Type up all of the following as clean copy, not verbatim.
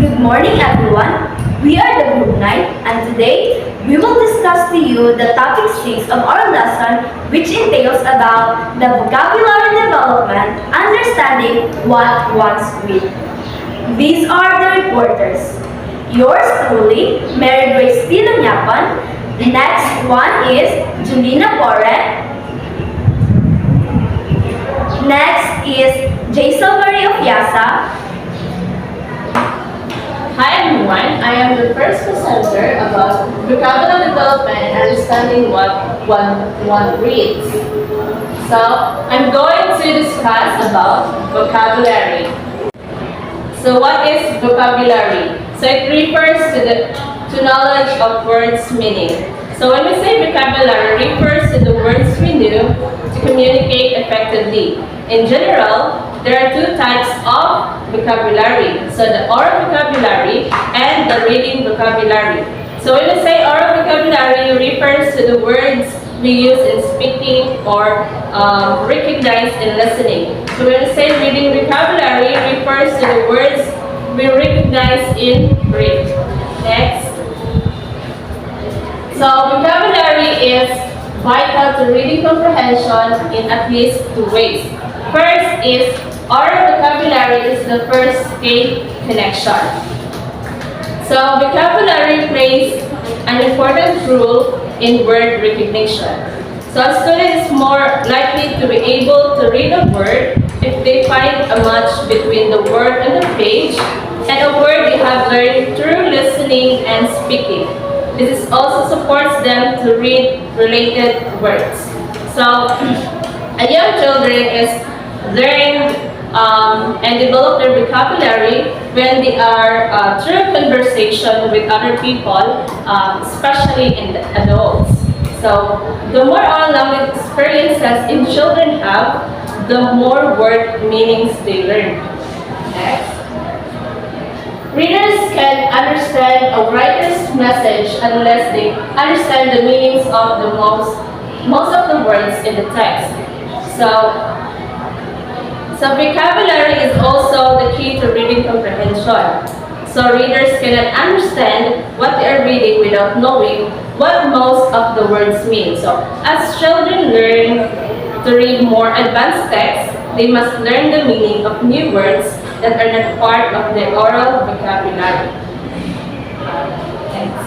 Good morning, everyone. We are the Group 9, and today we will discuss to you the topic 6 of our lesson, which entails about the vocabulary development, understanding what one's read. These are the reporters. Yours truly, Mary Grace Pinanyapan. The next one is Julina Porre. Next is Jaisal Marie of Yasa. Hi everyone, I am the first presenter about vocabulary development and understanding what one reads. So, I'm going to discuss about vocabulary. So, what is vocabulary? So, it refers to knowledge of words' meaning. So, when we say vocabulary, it refers to the words we knew to communicate effectively. In general, there are two types of vocabulary. So the oral vocabulary and the reading vocabulary. So when we say oral vocabulary, it refers to the words we use in speaking or recognize in listening. So when we say reading vocabulary, it refers to the words we recognize in read. Next. So vocabulary is vital to reading comprehension in at least two ways. First is oral vocabulary is the first scale connection. So vocabulary plays an important role in word recognition. So a student is more likely to be able to read a word if they find a match between the word on the page and a word they have learned through listening and speaking. This also supports them to read related words. So a young children is learn and develop their vocabulary when they are through conversation with other people, especially in the adults. So the more oral language experiences in children have, the more word meanings they learn. Next. Readers can understand a writer's message unless they understand the meanings of the most of the words in the text. So vocabulary is also the key to reading comprehension. So readers cannot understand what they are reading without knowing what most of the words mean. So as children learn to read more advanced texts, they must learn the meaning of new words that are not part of their oral vocabulary. Thanks.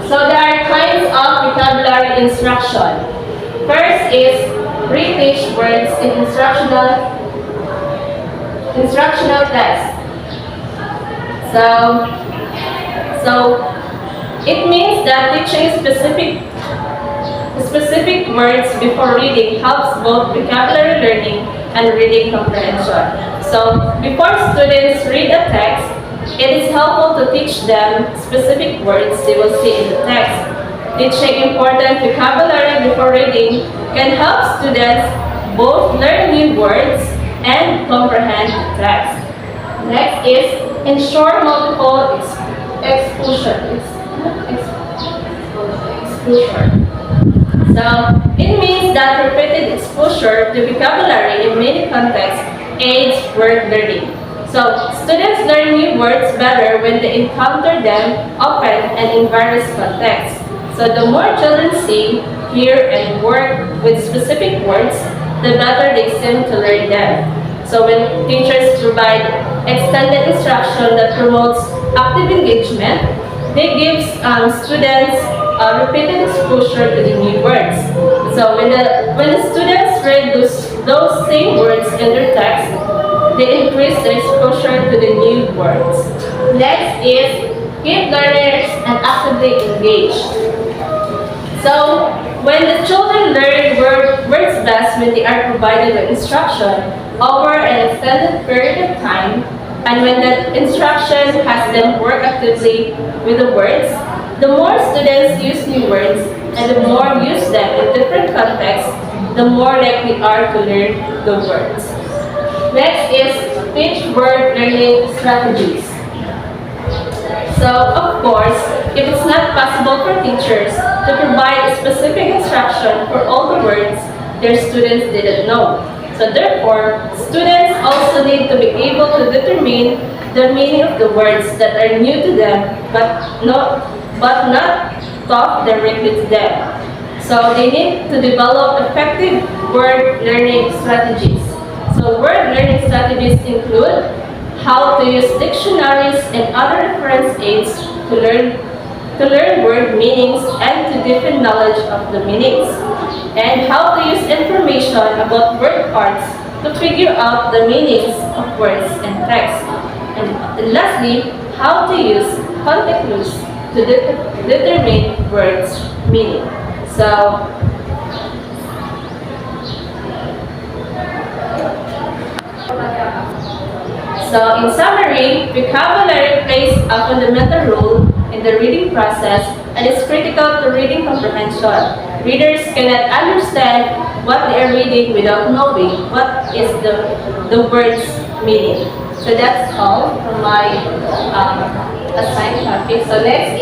So there are kinds of vocabulary instruction. First is reteach words in instructional text. So it means that teaching specific words before reading helps both vocabulary learning and reading comprehension. So before students read a text, it is helpful to teach them specific words they will see in the text. Teaching important vocabulary before reading can help students both learn new words and comprehend the text. Next is ensure multiple exposure. So it means that repeated exposure to vocabulary in many contexts aids word learning. So students learn new words better when they encounter them often and in various contexts. So the more children see, hear, and work with specific words, the better they seem to learn them. So when teachers provide extended instruction that promotes active engagement, they give students repeated exposure to the new words. So when the students read those same words in their text, they increase their exposure to the new words. Next is keep learners and actively engaged. So, when the children learn words best when they are provided with instruction over an extended period of time, and when the instruction has them work actively with the words, the more students use new words and the more use them in different contexts, the more likely are to learn the words. Next is teach word learning strategies. So, of course, if it's not possible for teachers to provide a specific instruction for all the words their students didn't know, So therefore, students also need to be able to determine the meaning of the words that are new to them but not taught directly to them. So they need to develop effective word learning strategies. So word learning strategies include how to use dictionaries and other reference aids to learn word meanings and to deepen knowledge of the meanings, and how to use information about word parts to figure out the meanings of words and text. And lastly, how to use context clues to determine words meaning. So in summary, vocabulary plays a fundamental role in the reading process and is critical to reading comprehension. Readers cannot understand what they are reading without knowing what is the word's meaning. So that's all from my assigned topic. So next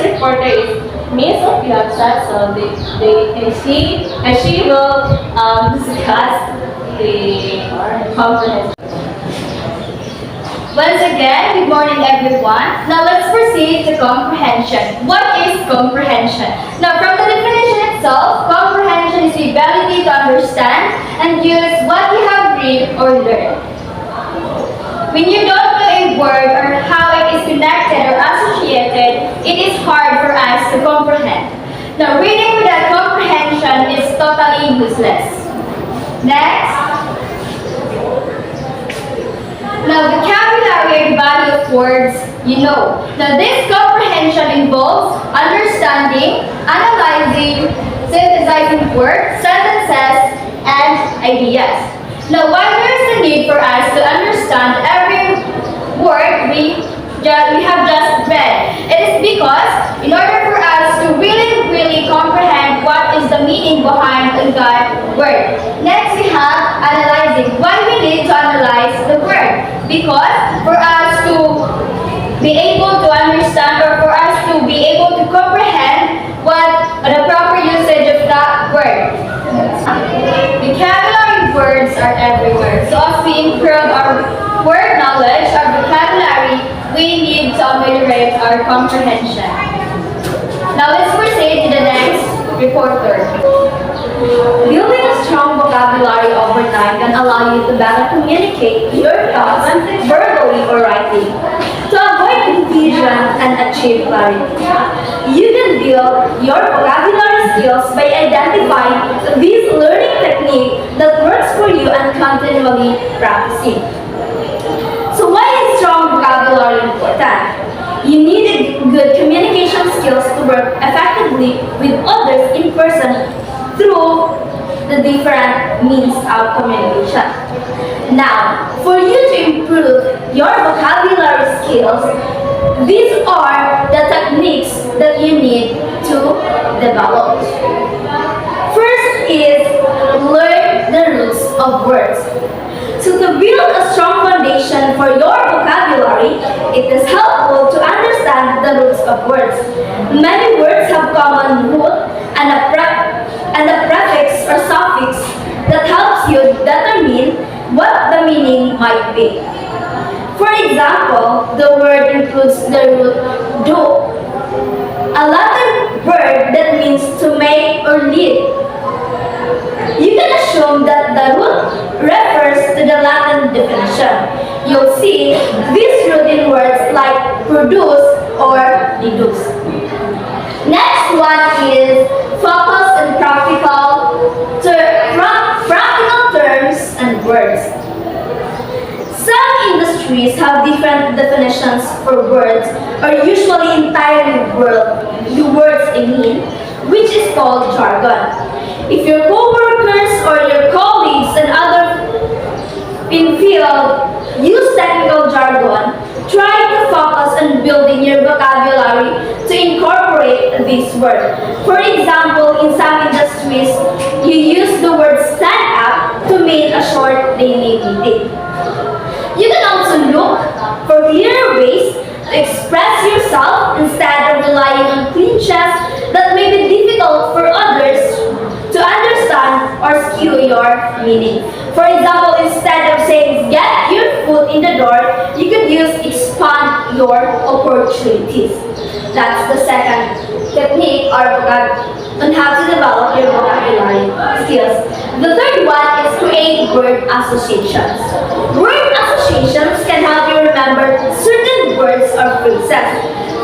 reporter is Miss Opiatsa. So she will discuss the comprehension. Once again, good morning everyone. Now let's proceed to comprehension. What is comprehension? Now from the definition itself, comprehension is the ability to understand and use what you have read or learned. When you don't know a word or how it is connected or associated, it is hard for us to comprehend. Now reading without comprehension is totally useless. Next. Now, vocabulary and body of words you know. Now, this comprehension involves understanding, analyzing, synthesizing words, sentences, and ideas. Now, why there is a need for us to understand every word we have just read? It is because in order for us to really comprehend what is the meaning behind that word. Next, we have analyzing. Why we need to analyze the word? Because for us to be able to understand or for us to be able to comprehend what the proper usage of that word. Vocabulary words are everywhere. So as we improve our word knowledge, our vocabulary, we need to ameliorate our comprehension. Now let's proceed to the next reporter. Building a strong vocabulary over time can allow you to better communicate your thoughts verbally or writing. To avoid confusion and achieve clarity, you can build your vocabulary skills by identifying these learning techniques that works for you and continually practicing. So why is strong vocabulary important? You need good communication skills to work effectively with others in person through the different means of communication. Now, for you to improve your vocabulary skills, these are the techniques that you need to develop. First is learn the roots of words. So to build a strong foundation for your vocabulary, it is helpful to understand the roots of words. Many words have common root and a prefix or suffix that helps you determine what the meaning might be. For example, the word includes the root do, a Latin word that means to make or lead. You can assume that the root refers to the Latin definition. You'll see this root in words like produce or deduce. Next one is focus on practical terms and words. Some industries have different definitions for words, or usually entirely the words they mean, which is called jargon. If your co-workers or your colleagues and other in field use technical jargon, try to focus on building your vocabulary to incorporate this word. For example, in some industries, you use the word stand up to mean a short daily meeting. You can also look for clearer ways to express yourself instead of relying on cliches that may be difficult for others to understand or skew your meaning. For example, instead of saying get your foot in the door, you could use expand your opportunities. That's the second technique or on how to develop your vocabulary skills. The third one is create word associations. Word associations can help you remember certain words or phrases.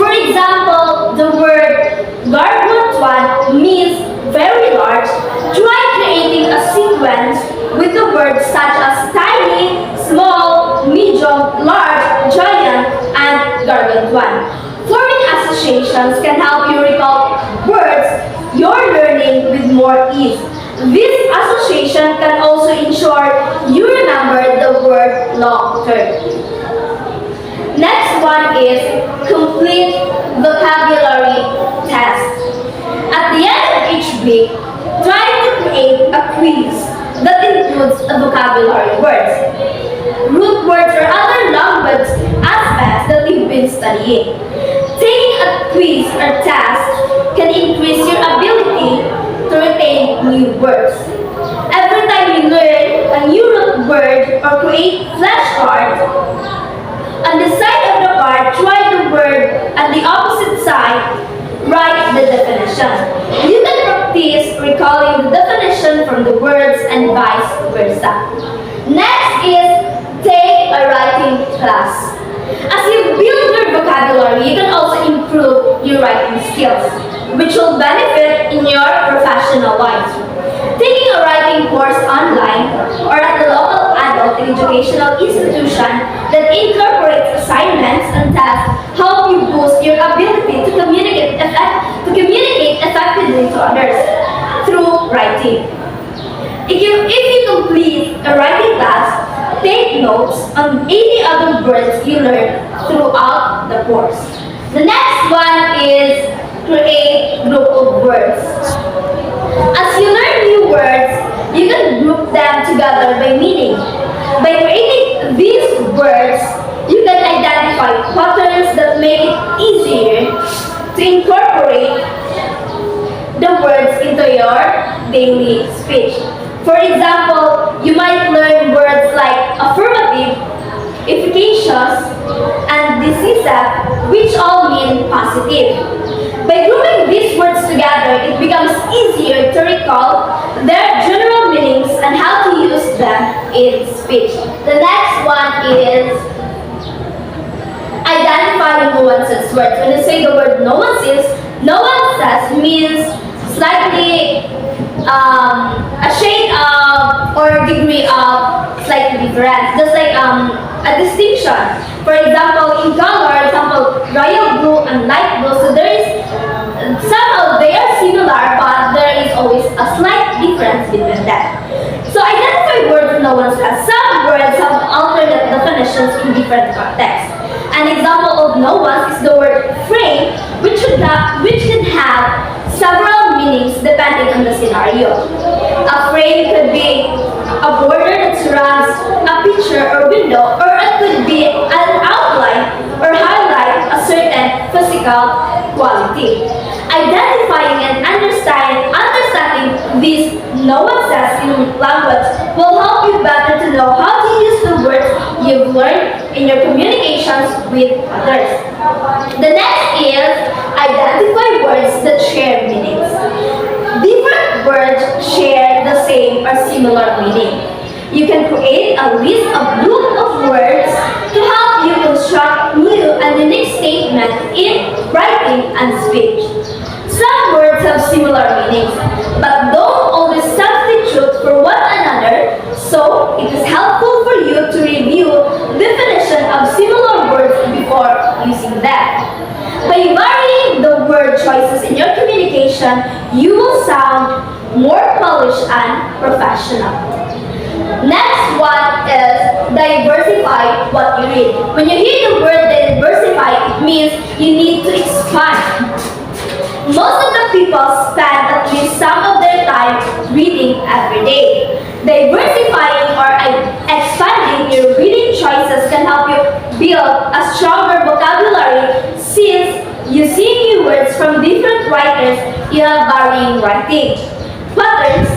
For example, the word gargantuan means very large. Try creating a sequence with the words such as tiny, small, medium, large, giant, and gargantuan. Forming associations can help you recall words you're learning with more ease. This association can also ensure you remember the word long term. Next one is complete vocabulary test. At the end of each week, try to create a quiz that includes a vocabulary words, root words or other language aspects that you've been studying. Taking a quiz or test can increase your ability to retain new words. Every time you learn a new root word or create flashcards, on the side of the card, try the word and the opposite side, write the definition. You can practice recalling the definition from the words and vice versa. Next is take a writing class. As you build your vocabulary, you can also improve your writing skills, which will benefit in your professional life. Taking a writing course online or at the local adult educational institution that incorporates assignments and tasks help you boost your ability to communicate effectively to others through writing. If you complete a writing class, take notes on any other words you learn throughout the course. The next one is create group of words. As you learn new words, you can group them together by meaning. By creating these words, you can identify patterns that make it easier to incorporate the words into your daily speech. For example, you might learn words like affirmative, efficacious, and decisive, which all mean positive. By grouping these words together, it becomes easier to recall their general meanings and how to use them in speech. The next one is identify nuances words. When you say the word nuances means slightly a shade of or degree of slightly different, just like a distinction. For example, in color, royal blue and light blue. So there is somehow they are similar, but there is always a slight difference between them. So identify words nuances. Some words have alternate definitions in different contexts. An example of nuance is the word frame, which can have several meanings depending on the scenario. A frame could be a border that surrounds a picture or window, or it could be an outline or highlight a certain physical quality. Identifying and understanding these nuances in language will help you better to know how to use the words you've learned in your communications with others. The next is identify words that share meanings. Different words share the same or similar meaning. You can create a list of group of words to help you construct new and unique statements in writing and speech. Some words have similar meanings, but don't always substitute for one another, so it is helpful for you to review definition of similar words before using them. By varying the word choices in your communication, you will sound more polished and professional. Next one is diversify what you read. When you hear the word diversify, it means you need to expand. Most of the people spend at least some of their time reading every day. Diversifying or expanding your reading choices can help you build a stronger vocabulary since you see new words from different writers. You have varying writing patterns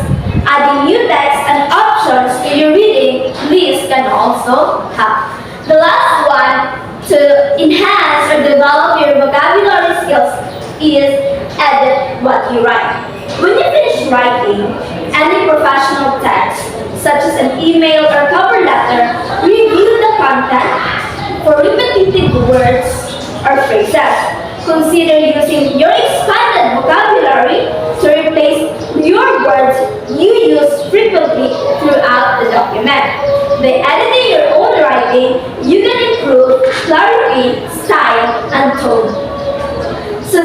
Adding new text and options to your reading list can also help. The last one to enhance or develop your vocabulary skills is edit what you write. When you finish writing any professional text, such as an email or cover letter, review the content for repetitive words or phrases. Consider using your expanded vocabulary to replace your words you use frequently throughout the document. By editing your own writing, you can improve clarity, style, and tone. So,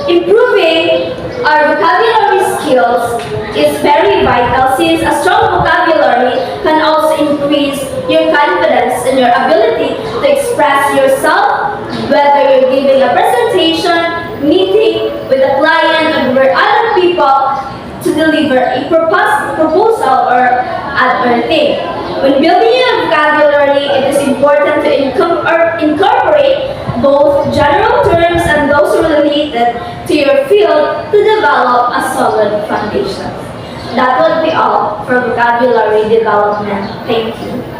improving our vocabulary skills is very vital since a strong vocabulary can also increase your confidence in your ability to express yourself, whether you're giving a presentation, meeting with a client, or with other people to deliver a proposal or other thing. When building a vocabulary, it is important to incorporate both general terms and those related to your field to develop a solid foundation. That would be all for vocabulary development. Thank you.